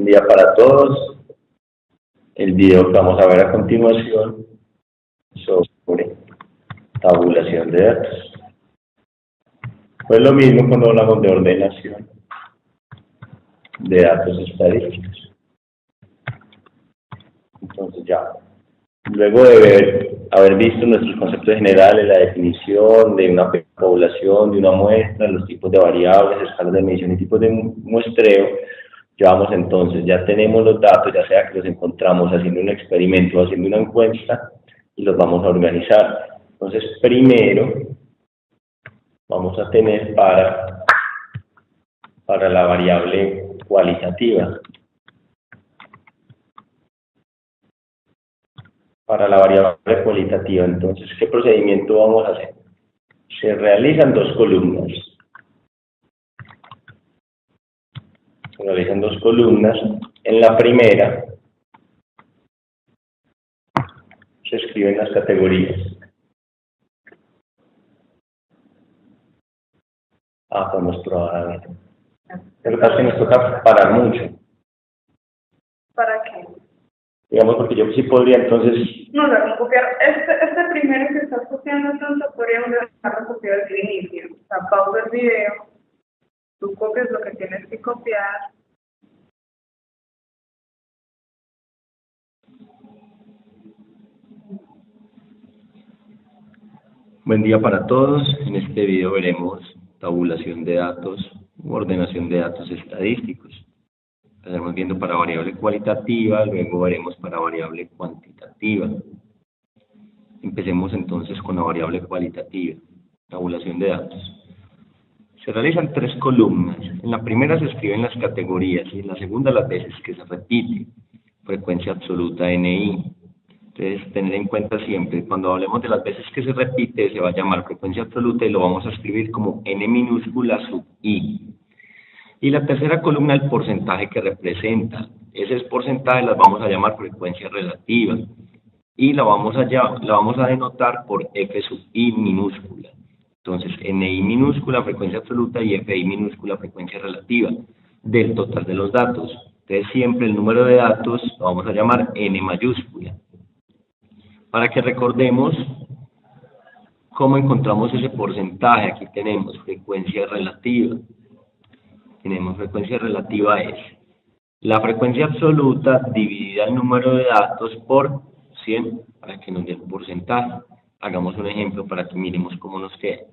Buen día para todos. El video que vamos a ver a continuación sobre tabulación de datos. Pues lo mismo cuando hablamos de ordenación de datos estadísticos. Entonces ya, luego de haber visto nuestros conceptos generales, la definición de una población, de una muestra, los tipos de variables, escalas de medición y tipos de muestreo, ya tenemos los datos, ya sea que los encontramos haciendo un experimento o haciendo una encuesta, y los vamos a organizar. Entonces, primero vamos a tener para la variable cualitativa. Para la variable cualitativa, entonces, ¿qué procedimiento vamos a hacer? Se realizan dos columnas. Se realizan dos columnas. En la primera se escriben las categorías. Podemos probar a ver. Pero casi nos toca parar mucho. ¿Para qué? Digamos, porque yo sí podría, entonces... No, no, copiar. Este primero que estás copiando, entonces podríamos dejarlo copiado desde el inicio. O sea, pausa el video, tú copias lo que tienes que copiar. Buen día para todos. En este video veremos tabulación de datos u ordenación de datos estadísticos. Estaremos viendo para variable cualitativa, luego veremos para variable cuantitativa. Empecemos entonces con la variable cualitativa, tabulación de datos. Se realizan tres columnas. En la primera se escriben las categorías y en la segunda las veces que se repite. Frecuencia absoluta NI. Entonces, tener en cuenta siempre, cuando hablemos de las veces que se repite, se va a llamar frecuencia absoluta y lo vamos a escribir como N minúscula sub I. Y la tercera columna, el porcentaje que representa. Ese porcentaje las vamos a llamar frecuencia relativa. Y la vamos a denotar por F sub I minúscula. Entonces, NI minúscula, frecuencia absoluta, y FI minúscula, frecuencia relativa, del total de los datos. Entonces, siempre el número de datos lo vamos a llamar N mayúscula. Para que recordemos cómo encontramos ese porcentaje, aquí tenemos frecuencia relativa. Tenemos frecuencia relativa es la frecuencia absoluta dividida el número de datos por 100 para que nos dé un porcentaje. Hagamos un ejemplo para que miremos cómo nos queda.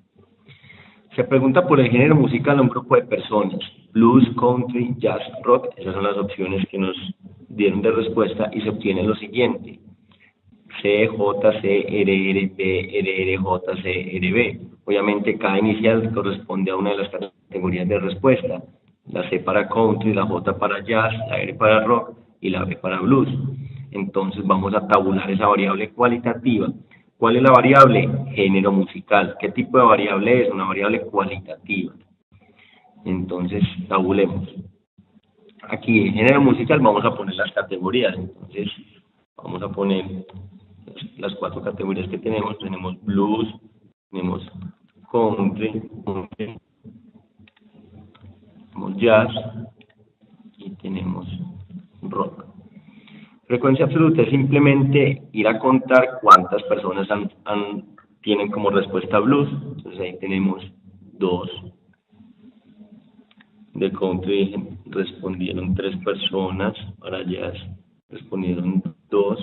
Se pregunta por el género musical a un grupo de personas: blues, country, jazz, rock. Esas son las opciones que nos dieron de respuesta y se obtiene lo siguiente: C, J, C, R, R, B, R, R, J, C, R, B. Obviamente cada inicial corresponde a una de las categorías de respuesta. La C para country, la J para jazz, la R para rock y la B para blues. Entonces vamos a tabular esa variable cualitativa. ¿Cuál es la variable? Género musical. ¿Qué tipo de variable es? Una variable cualitativa. Entonces tabulemos. Aquí en género musical vamos a poner las categorías. Entonces vamos a poner las cuatro categorías que tenemos. Tenemos blues, tenemos country, tenemos jazz y tenemos rock. Frecuencia absoluta es simplemente ir a contar cuántas personas tienen como respuesta blues. Entonces ahí tenemos 2. De country respondieron 3 personas, para jazz respondieron 2,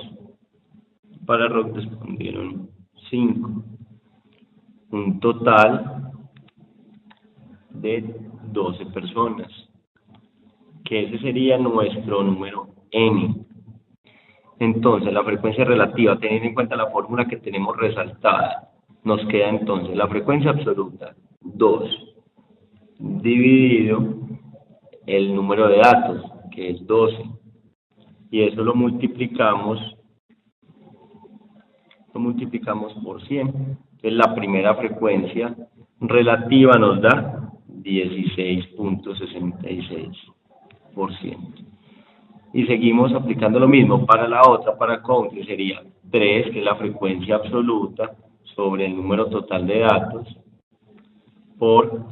para rock respondieron 5. Un total de 12 personas, que ese sería nuestro número N. Entonces, la frecuencia relativa, teniendo en cuenta la fórmula que tenemos resaltada, nos queda entonces la frecuencia absoluta, 2, dividido el número de datos, que es 12, y eso lo multiplicamos por 100. Entonces, la primera frecuencia relativa nos da 16.66%. Y seguimos aplicando lo mismo para la otra, para country sería 3, que es la frecuencia absoluta, sobre el número total de datos, por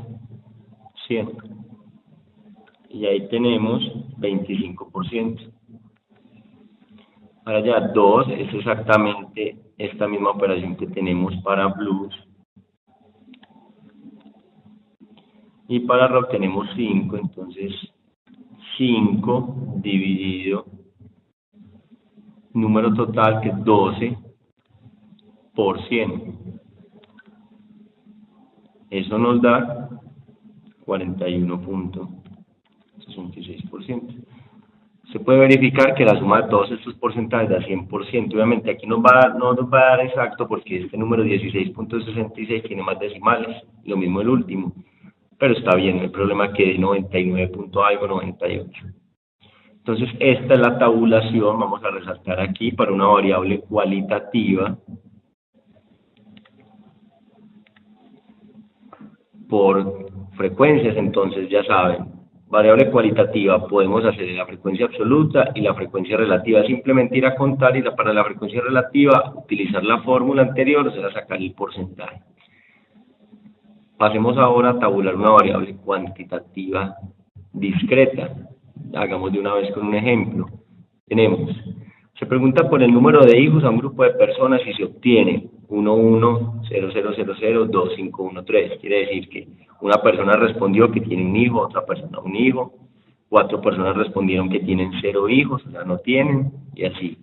100. Y ahí tenemos 25%. Ahora ya 2 es exactamente esta misma operación que tenemos para blues. Y para rock tenemos 5, entonces 5 dividido número total, que es 12 por 100. Eso nos da 41.66%. Se puede verificar que la suma de todos estos porcentajes da 100%. Obviamente aquí no nos va a dar exacto porque este número 16.66 tiene más decimales, lo mismo el último. Pero está bien, no hay problema que de 99 punto algo, 98. Entonces, esta es la tabulación, vamos a resaltar aquí, para una variable cualitativa por frecuencias. Entonces, ya saben, variable cualitativa podemos hacer la frecuencia absoluta y la frecuencia relativa. Simplemente ir a contar y para la frecuencia relativa utilizar la fórmula anterior, o sea, sacar el porcentaje. Pasemos ahora a tabular una variable cuantitativa discreta. Hagamos de una vez con un ejemplo. Se pregunta por el número de hijos a un grupo de personas y se obtiene 1100002513. Quiere decir que una persona respondió que tiene un hijo, otra persona un hijo, 4 personas respondieron que tienen 0 hijos, o sea, no tienen, y así.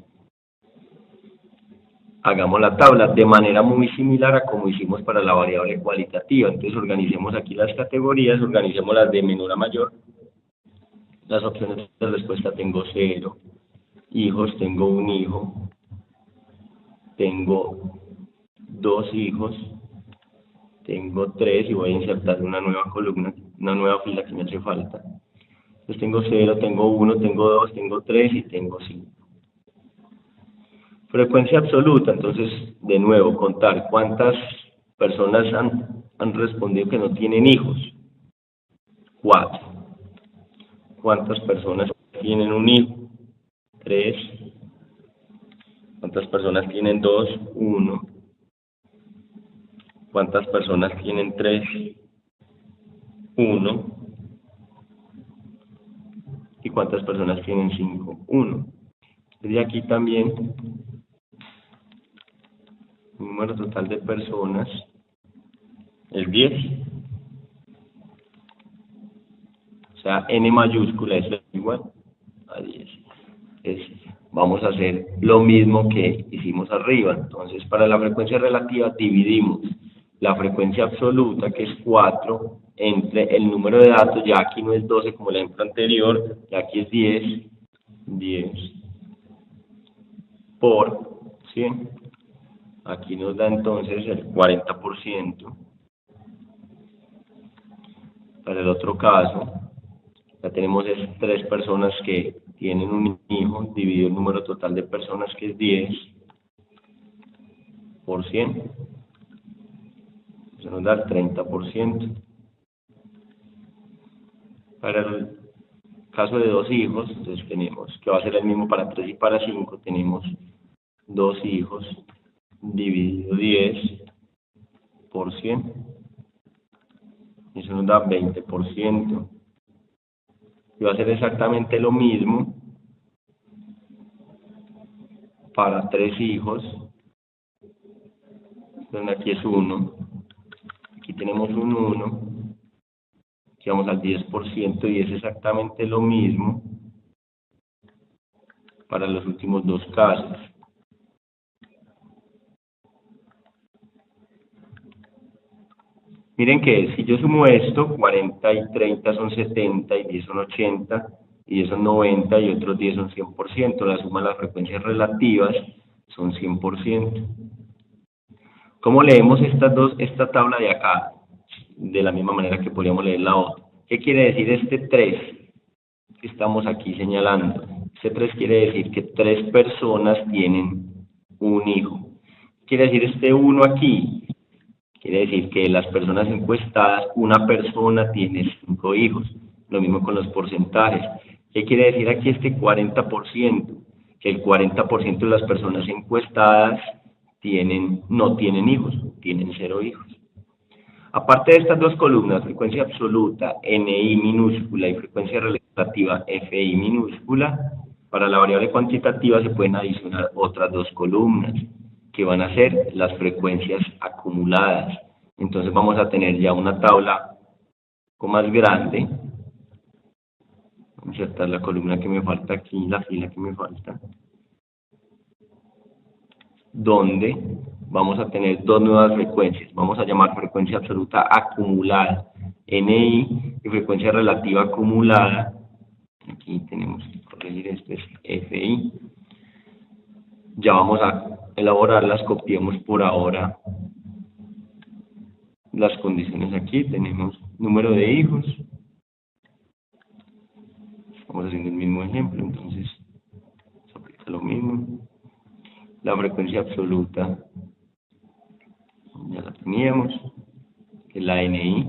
Hagamos la tabla de manera muy similar a como hicimos para la variable cualitativa. Entonces organicemos aquí las categorías, organicémoslas de menor a mayor. Las opciones de respuesta: tengo 0 hijos, tengo un hijo, tengo 2 hijos, tengo 3 y voy a insertar una nueva columna, una nueva fila que me hace falta. Entonces tengo 0, tengo 1, tengo 2, tengo 3 y tengo 5. Frecuencia absoluta, entonces, de nuevo, contar cuántas personas han respondido que no tienen hijos. 4. ¿Cuántas personas tienen un hijo? 3. ¿Cuántas personas tienen 2? 1. ¿Cuántas personas tienen 3? 1. ¿Y cuántas personas tienen 5? 1. Y aquí también el número total de personas es 10. O sea, n mayúscula es igual a 10. Vamos a hacer lo mismo que hicimos arriba. Entonces, para la frecuencia relativa dividimos la frecuencia absoluta, que es 4, entre el número de datos. Ya aquí no es 12 como el ejemplo anterior, ya aquí es 10 por 100. Aquí nos da entonces el 40%. Para el otro caso, ya tenemos 3 personas que tienen un hijo, dividido el número total de personas, que es 10 por 100. Eso nos da el 30%. Para el caso de 2 hijos, entonces tenemos, que va a ser el mismo para 3 y para 5, tenemos 2 hijos dividido 10 por 100. Eso nos da 20%. Y va a ser exactamente lo mismo para 3 hijos. Entonces aquí es 1. Aquí tenemos un 1. Aquí vamos al 10% y es exactamente lo mismo para los últimos 2 casos. Miren que si yo sumo esto, 40 y 30 son 70, y 10 son 80, y 10 son 90, y otros 10 son 100%. La suma de las frecuencias relativas son 100%. ¿Cómo leemos esta tabla de acá? De la misma manera que podríamos leer la otra. ¿Qué quiere decir este 3 que estamos aquí señalando? Este 3 quiere decir que 3 personas tienen un hijo. ¿Qué quiere decir este 1 aquí? Quiere decir que las personas encuestadas, una persona tiene 5 hijos. Lo mismo con los porcentajes. ¿Qué quiere decir aquí este 40%? Que el 40% de las personas encuestadas no tienen hijos, tienen 0 hijos. Aparte de estas 2 columnas, frecuencia absoluta, NI minúscula y frecuencia relativa, cuantitativa FI minúscula. Para la variable cuantitativa se pueden adicionar otras dos columnas, que van a ser las frecuencias acumuladas. Entonces vamos a tener ya una tabla más grande. Vamos a insertar la columna que me falta aquí, la fila que me falta, donde vamos a tener dos nuevas frecuencias. Vamos a llamar frecuencia absoluta acumulada, NI, y frecuencia relativa acumulada, aquí tenemos que corregir esto, es FI. Ya vamos a elaborarlas, copiemos por ahora las condiciones aquí. Tenemos número de hijos, estamos haciendo el mismo ejemplo, entonces se aplica lo mismo. La frecuencia absoluta ya la teníamos, que es la NI.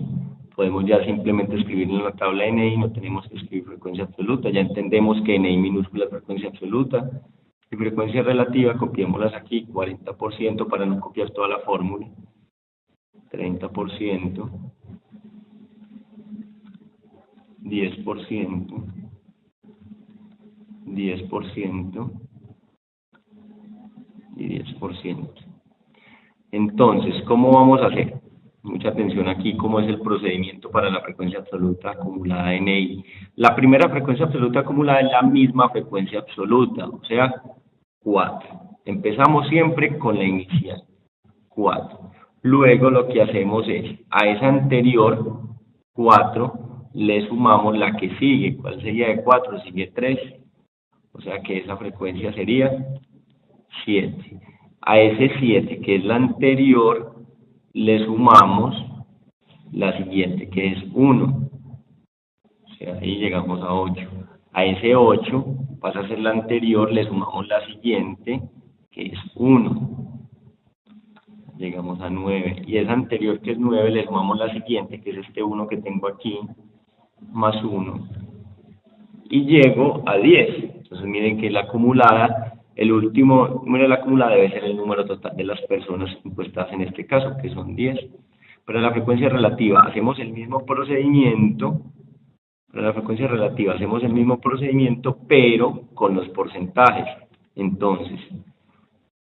Podemos ya simplemente escribir en la tabla NI, no tenemos que escribir frecuencia absoluta, ya entendemos que NI minúscula es frecuencia absoluta. Y frecuencia relativa, copiémoslas aquí, 40% para no copiar toda la fórmula, 30%, 10%, 10% y 10%. Entonces, ¿cómo vamos a hacer? Mucha atención aquí, ¿cómo es el procedimiento para la frecuencia absoluta acumulada NI? La primera frecuencia absoluta acumulada es la misma frecuencia absoluta, o sea, 4. Empezamos siempre con la inicial, 4. Luego lo que hacemos es, a esa anterior, 4, le sumamos la que sigue. ¿Cuál sería de 4? Sigue 3. O sea que esa frecuencia sería 7. A ese 7, que es la anterior, le sumamos la siguiente, que es 1. O sea, ahí llegamos a 8. A ese 8 pasa a ser la anterior, le sumamos la siguiente, que es 1. Llegamos a 9. Y esa anterior, que es 9, le sumamos la siguiente, que es este 1 que tengo aquí, más 1. Y llego a 10. Entonces miren que la acumulada, el último número de la acumulada debe ser el número total de las personas encuestadas en este caso, que son 10. Para la frecuencia relativa hacemos el mismo procedimiento. Para la frecuencia relativa hacemos el mismo procedimiento, pero con los porcentajes. Entonces,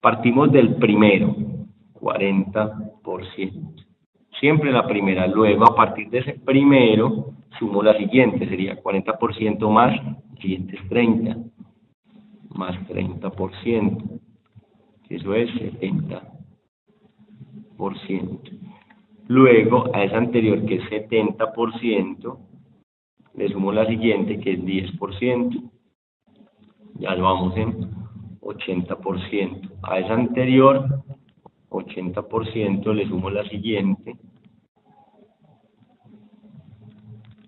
partimos del primero, 40%. Siempre la primera. Luego, a partir de ese primero, sumo la siguiente, sería 40% más, la siguiente es 30, más 30%, eso es 70%. Luego, a esa anterior, que es 70%, le sumo la siguiente, que es 10%, ya lo vamos en 80%. A esa anterior, 80%, le sumo la siguiente,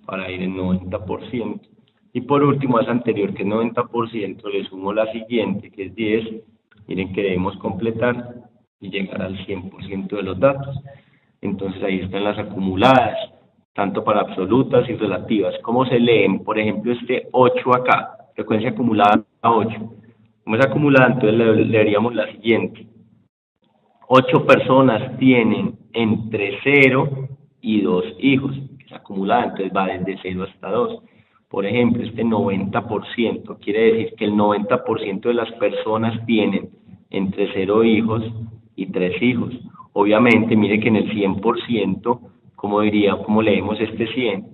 para ir en 90%. Y por último, a esa anterior, que es 90%, le sumo la siguiente, que es 10, miren que debemos completar y llegar al 100% de los datos. Entonces ahí están las acumuladas, tanto para absolutas y relativas. ¿Cómo se leen? Por ejemplo, este 8 acá, frecuencia acumulada a 8. Como es acumulada, entonces leeríamos la siguiente. 8 personas tienen entre 0 y 2 hijos, que es acumulada, entonces va desde 0 hasta 2. Por ejemplo, este 90% quiere decir que el 90% de las personas tienen entre 0 hijos y 3 hijos. Obviamente, mire que en el 100%, como leemos este 100,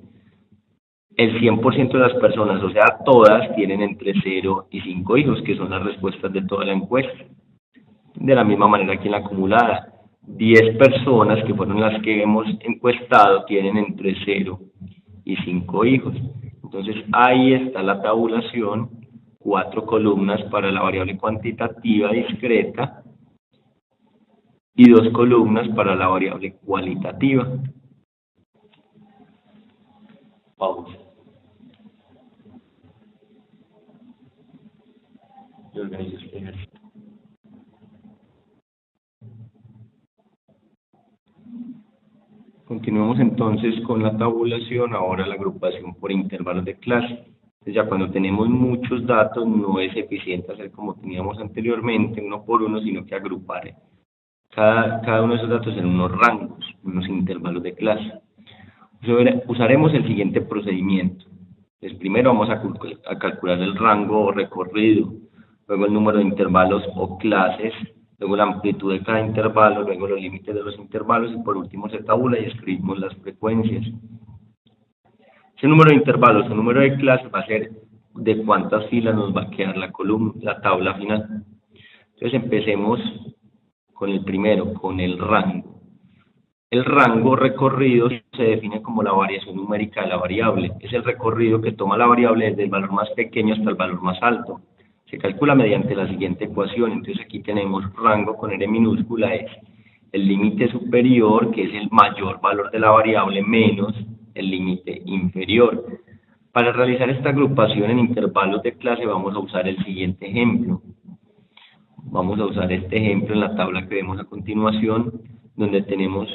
el 100% de las personas, o sea, todas, tienen entre 0 y 5 hijos, que son las respuestas de toda la encuesta. De la misma manera que en la acumulada, 10 personas, que fueron las que hemos encuestado, tienen entre 0 y 5 hijos. Entonces, ahí está la tabulación, 4 columnas para la variable cuantitativa discreta y 2 columnas para la variable cualitativa. Pausa. Yo organizo este ejercicio. Continuamos entonces con la tabulación, ahora la agrupación por intervalos de clase. Entonces ya cuando tenemos muchos datos no es eficiente hacer como teníamos anteriormente, uno por uno, sino que agrupar cada uno de esos datos en unos rangos, unos intervalos de clase. Usaremos el siguiente procedimiento. Entonces, primero vamos a calcular el rango o recorrido, luego el número de intervalos o clases, luego la amplitud de cada intervalo, luego los límites de los intervalos y por último se tabula y escribimos las frecuencias. Ese número de intervalos o número de clases va a ser de cuántas filas nos va a quedar la columna, la tabla final. Entonces empecemos con el primero, con el rango. El rango recorrido se define como la variación numérica de la variable. Es el recorrido que toma la variable desde el valor más pequeño hasta el valor más alto. Se calcula mediante la siguiente ecuación. Entonces aquí tenemos rango con R minúscula, es el límite superior, que es el mayor valor de la variable, menos el límite inferior. Para realizar esta agrupación en intervalos de clase vamos a usar el siguiente ejemplo. Vamos a usar este ejemplo en la tabla que vemos a continuación, donde tenemos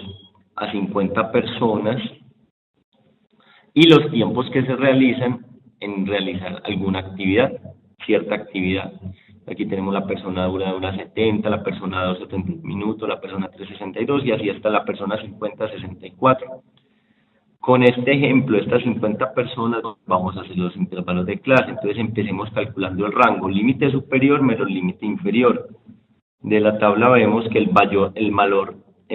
a 50 personas y los tiempos que se realizan en realizar alguna actividad, cierta actividad. Aquí tenemos la persona dura 70, la persona 2 70 minutos, la persona 3 62 y así hasta la persona 50 64. Con este ejemplo, estas 50 personas vamos a hacer los intervalos de clase. Entonces empecemos calculando el rango, límite superior menos límite inferior. De la tabla vemos que el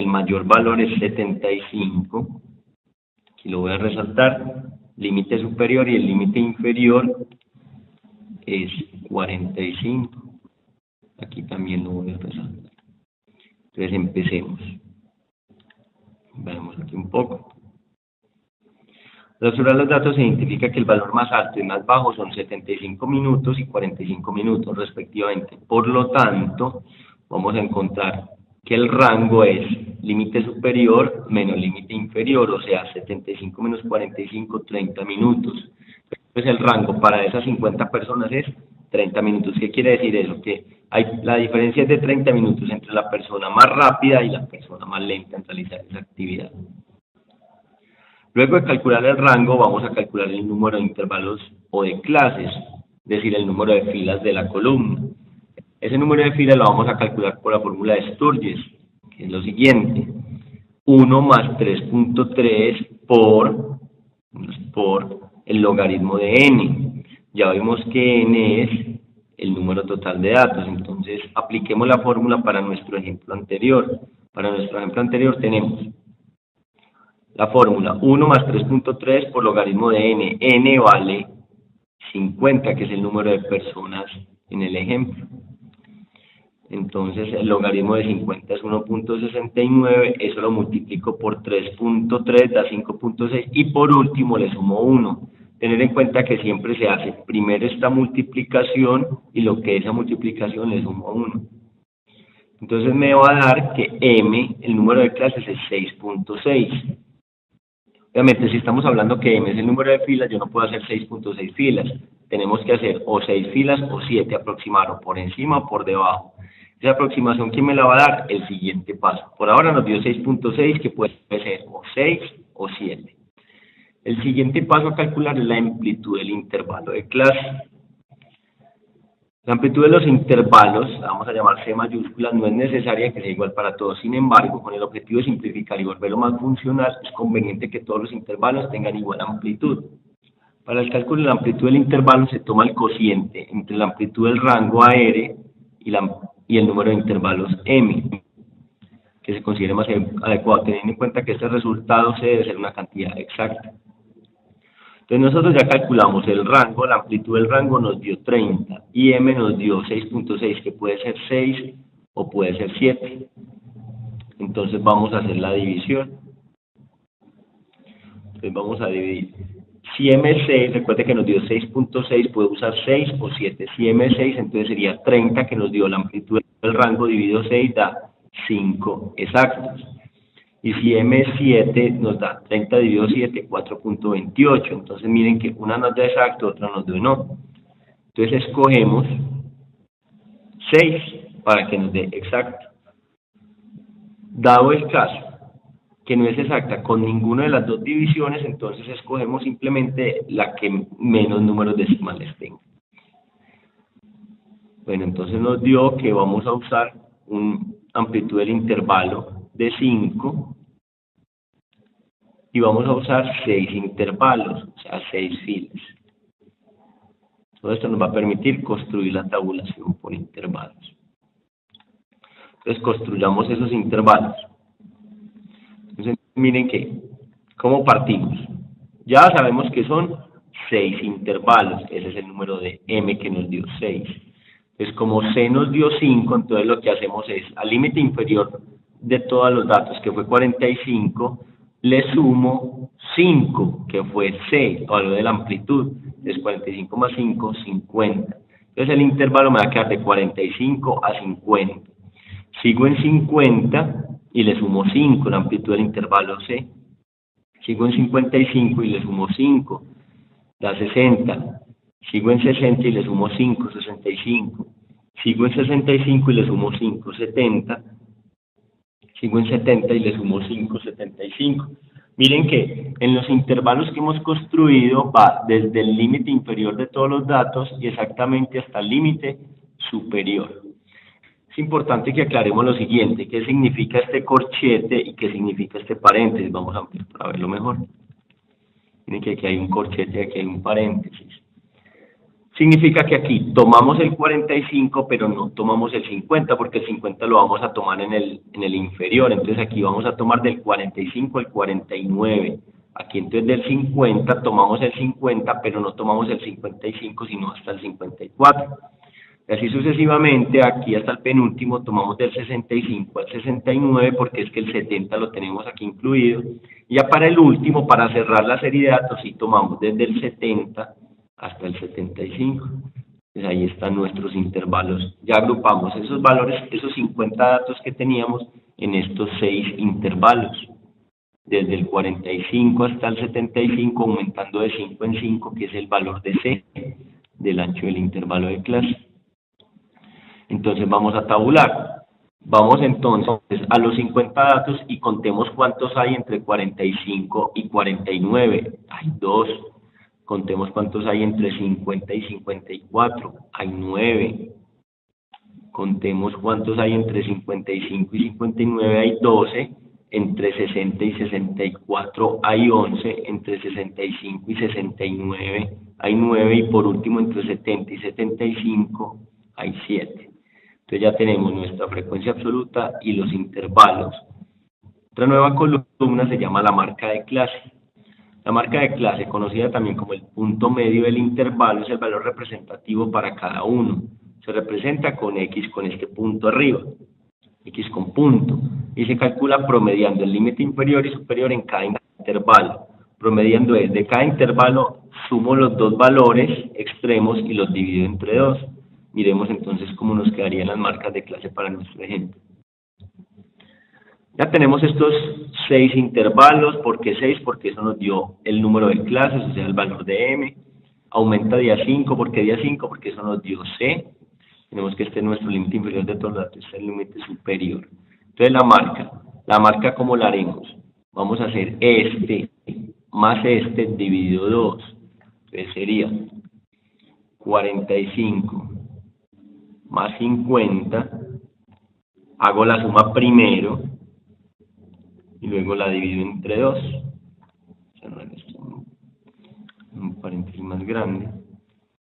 mayor valor es 75. Aquí lo voy a resaltar. Límite superior y el límite inferior es 45. Aquí también lo voy a resaltar. Entonces empecemos. Veamos aquí un poco. Al observar los datos se identifica que el valor más alto y más bajo son 75 minutos y 45 minutos respectivamente. Por lo tanto, vamos a encontrar que el rango es límite superior menos límite inferior, o sea, 75 menos 45, 30 minutos. Entonces el rango para esas 50 personas es 30 minutos. ¿Qué quiere decir eso? Que la diferencia es de 30 minutos entre la persona más rápida y la persona más lenta en realizar esa actividad. Luego de calcular el rango, vamos a calcular el número de intervalos o de clases, es decir, el número de filas de la columna. Ese número de filas lo vamos a calcular por la fórmula de Sturges, que es lo siguiente: 1 más 3.3 por el logaritmo de n. Ya vimos que n es el número total de datos, entonces apliquemos la fórmula para nuestro ejemplo anterior. Para nuestro ejemplo anterior tenemos la fórmula 1 más 3.3 por logaritmo de n. N vale 50, que es el número de personas en el ejemplo. Entonces el logaritmo de 50 es 1.69, eso lo multiplico por 3.3, da 5.6 y por último le sumo 1. Tener en cuenta que siempre se hace primero esta multiplicación y lo que esa multiplicación le sumo 1. Entonces me va a dar que m, el número de clases, es 6.6. Obviamente, si estamos hablando que m es el número de filas, yo no puedo hacer 6.6 filas. Tenemos que hacer o 6 filas o 7, aproximar o por encima o por debajo. Esa aproximación, ¿quién me la va a dar? El siguiente paso. Por ahora nos dio 6.6, que puede ser o 6 o 7. El siguiente paso a calcular es la amplitud del intervalo de clase. La amplitud de los intervalos, la vamos a llamar C mayúscula, no es necesaria que sea igual para todos. Sin embargo, con el objetivo de simplificar y volverlo más funcional, es conveniente que todos los intervalos tengan igual amplitud. Para el cálculo de la amplitud del intervalo se toma el cociente entre la amplitud del rango AR y el número de intervalos M, que se considere más adecuado, teniendo en cuenta que este resultado se debe ser una cantidad exacta. Entonces nosotros ya calculamos el rango, la amplitud del rango nos dio 30 y m nos dio 6.6, que puede ser 6 o puede ser 7. Entonces vamos a hacer la división. Entonces vamos a dividir. Si m es 6, recuerde que nos dio 6.6, puede usar 6 o 7. Si m es 6, entonces sería 30, que nos dio la amplitud del rango, dividido 6 da 5 exactos. Y si m es 7, nos da 30 dividido 7, 4.28. Entonces miren que una nos da exacto, otra nos da no. Entonces escogemos 6 para que nos dé exacto. Dado el caso que no es exacta con ninguna de las dos divisiones, entonces escogemos simplemente la que menos números decimales tenga. Bueno, entonces nos dio que vamos a usar una amplitud del intervalo de 5 y vamos a usar 6 intervalos, o sea 6 filas. Todo esto nos va a permitir construir la tabulación por intervalos. Entonces, construyamos esos intervalos. Entonces, miren que, ¿cómo partimos? Ya sabemos que son 6 intervalos. Ese es el número de m que nos dio 6. Entonces, como c nos dio 5, entonces lo que hacemos es, al límite inferior de todos los datos, que fue 45, le sumo 5, que fue c, valor de la amplitud. Entonces, 45 más 5, 50. Entonces, el intervalo me va a quedar de 45 a 50. Sigo en 50 y le sumo 5, la amplitud del intervalo c. Sigo en 55 y le sumo 5, da 60. Sigo en 60 y le sumo 5, 65. Sigo en 65 y le sumo 5, 70. Sigo en 70 y le sumo 5, 75. Miren que en los intervalos que hemos construido va desde el límite inferior de todos los datos y exactamente hasta el límite superior. Es importante que aclaremos lo siguiente: ¿qué significa este corchete y qué significa este paréntesis? Vamos a ampliar para verlo mejor. Miren que aquí hay un corchete y aquí hay un paréntesis. Significa que aquí tomamos el 45, pero no tomamos el 50, porque el 50 lo vamos a tomar en el inferior. Entonces aquí vamos a tomar del 45 al 49. Aquí entonces del 50 tomamos el 50, pero no tomamos el 55, sino hasta el 54. Y así sucesivamente, aquí hasta el penúltimo tomamos del 65 al 69, porque es que el 70 lo tenemos aquí incluido. Y ya para el último, para cerrar la serie de datos, sí tomamos desde el 70 hasta el 75. Entonces ahí están nuestros intervalos. Ya agrupamos esos valores, esos 50 datos que teníamos en estos 6 intervalos. Desde el 45 hasta el 75, aumentando de 5 en 5, que es el valor de C, del ancho del intervalo de clase. Entonces vamos a tabular. Vamos entonces a los 50 datos y contemos cuántos hay entre 45 y 49. Hay 2. Contemos cuántos hay entre 50 y 54. Hay 9. Contemos cuántos hay entre 55 y 59. Hay 12. Entre 60 y 64 hay 11. Entre 65 y 69 hay 9. Y por último, entre 70 y 75 hay 7. Entonces ya tenemos nuestra frecuencia absoluta y los intervalos. Otra nueva columna se llama la marca de clase. La marca de clase, conocida también como el punto medio del intervalo, es el valor representativo para cada uno. Se representa con X, con este punto arriba, X con punto, y se calcula promediando el límite inferior y superior en cada intervalo. Promediando es, de cada intervalo sumo los dos valores extremos y los divido entre 2. Miremos entonces cómo nos quedarían las marcas de clase para nuestro ejemplo. Ya tenemos estos 6 intervalos. ¿Por qué 6? Porque eso nos dio el número de clases, o sea, el valor de m. Aumenta día 5. ¿Por qué día 5? Porque eso nos dio c. Tenemos que este es nuestro límite inferior de todos los datos, este es el límite superior. Entonces la marca ¿cómo la haremos? Vamos a hacer este más este dividido 2. Entonces sería 45 más 50, hago la suma primero y luego la divido entre 2. Un paréntesis más grande.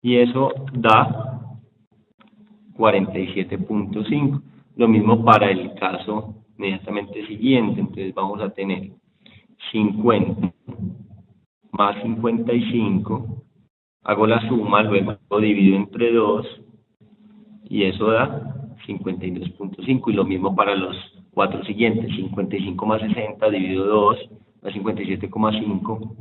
Y eso da 47.5. Lo mismo para el caso inmediatamente siguiente. Entonces vamos a tener 50 más 55, hago la suma, luego lo divido entre 2 y eso da 52.5. Y lo mismo para los 4 siguientes: 55 más 60 dividido 2 da 57.5.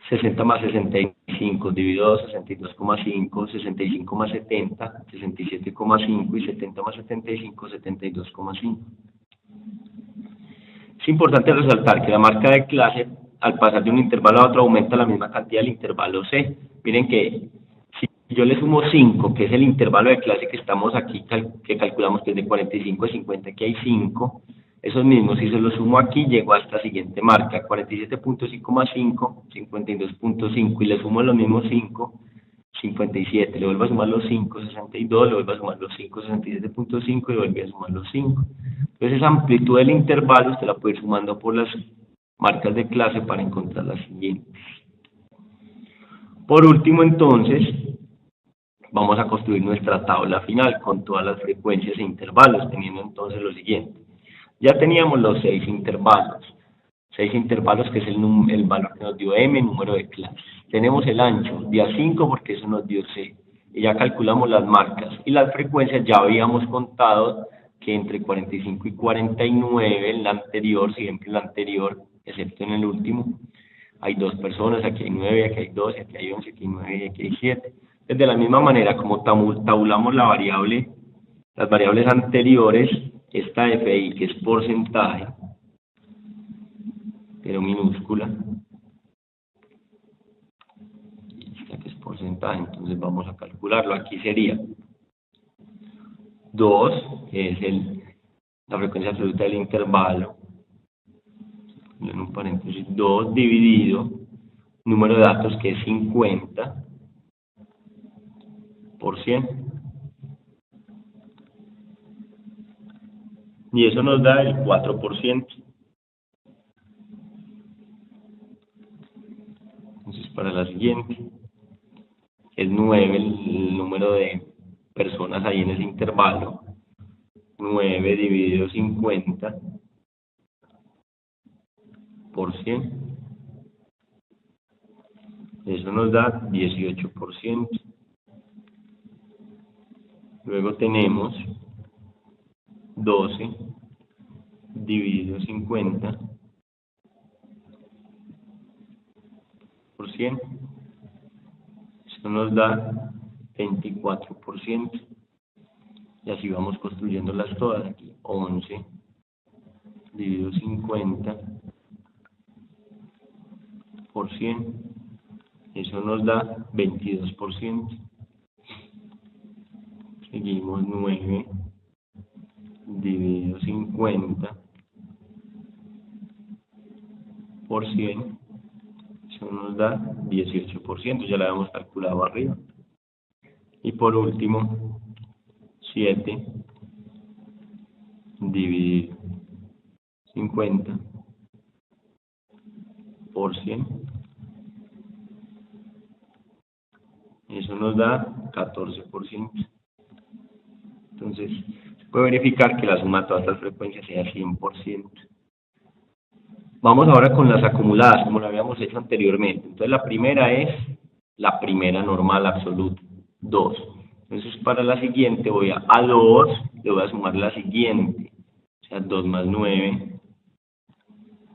60 más 65 dividido 2, 62.5, 65 más 70, 67.5 y 70 más 75, 72.5. Es importante resaltar que la marca de clase, al pasar de un intervalo a otro, aumenta la misma cantidad del intervalo C. Miren que si yo le sumo 5, que es el intervalo de clase que estamos aquí, que calculamos que es de 45 a 50, que hay 5, esos mismos, si se los sumo aquí, llego a esta siguiente marca: 47.5 más 5, 52.5, y le sumo los mismos 5, 57, le vuelvo a sumar los 5, 62, le vuelvo a sumar los 5, 67.5, y vuelvo a sumar los 5. Entonces esa amplitud del intervalo usted la puede ir sumando por las marcas de clase para encontrar las siguientes. Por último, entonces, vamos a construir nuestra tabla final con todas las frecuencias e intervalos, teniendo entonces lo siguiente. Ya teníamos los 6 intervalos que es el valor que nos dio m, número de clases. Tenemos el ancho, día 5 porque eso nos dio c, y ya calculamos las marcas. Y las frecuencias ya habíamos contado que entre 45 y 49, en la anterior, siempre la anterior, excepto en el último, hay 2 personas, aquí hay 9, aquí hay 12, aquí hay 11, aquí hay 9 y aquí hay 7. De la misma manera, como tabulamos las variables anteriores, esta FI, que es porcentaje, pero minúscula, esta que es porcentaje, entonces vamos a calcularlo. Aquí sería 2, que es la frecuencia absoluta del intervalo, en un paréntesis, 2 dividido número de datos, que es 50 por 100. Y eso nos da el 4%. Entonces, para la siguiente, es 9 el número de personas ahí en ese intervalo. 9 dividido 50 por 100. Eso nos da 18%. Luego tenemos 12 dividido 50 por 100. Eso nos da 24%. Y así vamos construyéndolas todas aquí. 11 dividido 50 por 100. Eso nos da 22%. Seguimos 9 dividido 50 por 100. Eso nos da 18%. Ya lo habíamos calculado arriba. Y por último, 7 dividido 50 por 100. Eso nos da 14%. Entonces, se puede verificar que la suma de todas las frecuencias sea 100%. Vamos ahora con las acumuladas, como lo habíamos hecho anteriormente. Entonces, la primera es la primera normal absoluta, 2. Entonces, para la siguiente voy a 2, le voy a sumar la siguiente. O sea, 2 más 9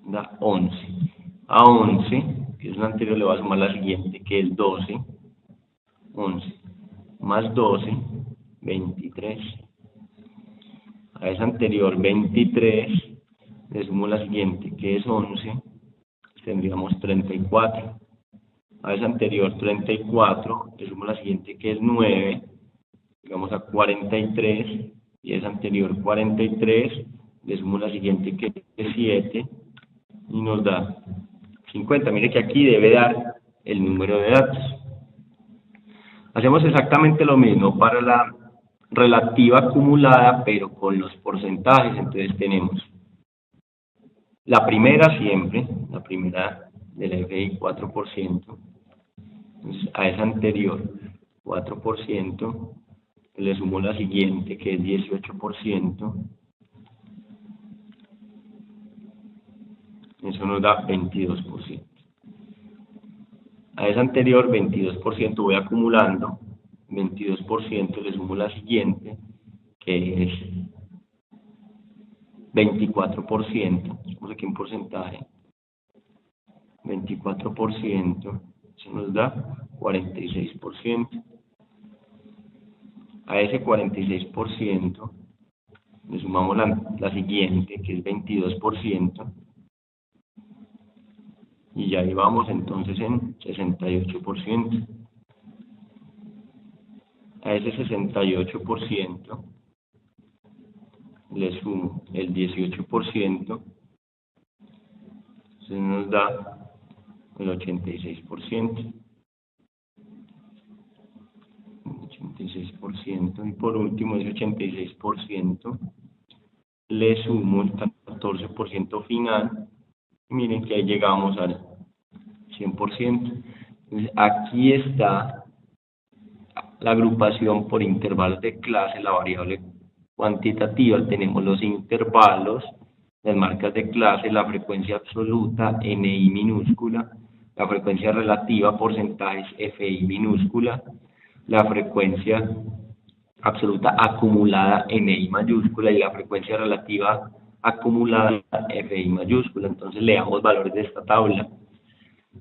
da 11. A 11, que es la anterior, le voy a sumar la siguiente, que es 12. 11 más 12, 23. A esa anterior, 23, le sumo la siguiente, que es 11, tendríamos 34. A esa anterior, 34, le sumo la siguiente, que es 9, llegamos a 43, y a esa anterior, 43, le sumo la siguiente, que es 7, y nos da 50. Mire que aquí debe dar el número de datos. Hacemos exactamente lo mismo para la relativa acumulada, pero con los porcentajes. Entonces tenemos la primera siempre, la primera de la FI, 4%. Entonces, a esa anterior, 4%, le sumo la siguiente, que es 18%. Eso nos da 22%. A esa anterior, 22%, voy acumulando, 22%, le sumo la siguiente, que es 24%, estamos aquí en porcentaje, 24%, eso nos da 46%. A ese 46%, le sumamos la siguiente, que es 22%, y ya ahí vamos entonces en 68%. A ese 68% le sumo el 18%, se nos da el 86%. 86%, y por último ese 86% le sumo el 14% final. Miren que ahí llegamos al 100%. Entonces, aquí está la agrupación por intervalos de clase, la variable cuantitativa, tenemos los intervalos, las marcas de clase, la frecuencia absoluta, NI minúscula, la frecuencia relativa, porcentajes, FI minúscula, la frecuencia absoluta acumulada, NI mayúscula, y la frecuencia relativa acumulada, FI mayúscula. Entonces le damos valores de esta tabla.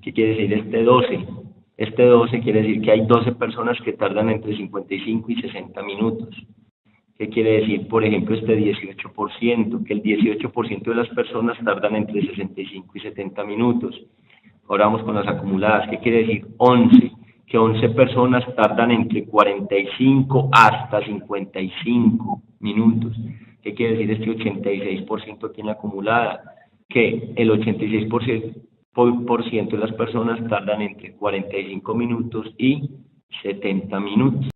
¿Qué quiere decir este 12? Este 12 quiere decir que hay 12 personas que tardan entre 55 y 60 minutos. ¿Qué quiere decir, por ejemplo, este 18%? Que el 18% de las personas tardan entre 65 y 70 minutos. Ahora vamos con las acumuladas. ¿Qué quiere decir 11? Que 11 personas tardan entre 45 hasta 55 minutos. ¿Qué quiere decir este 86% aquí en la acumulada? Que el 86% de las personas tardan entre 45 minutos y 70 minutos.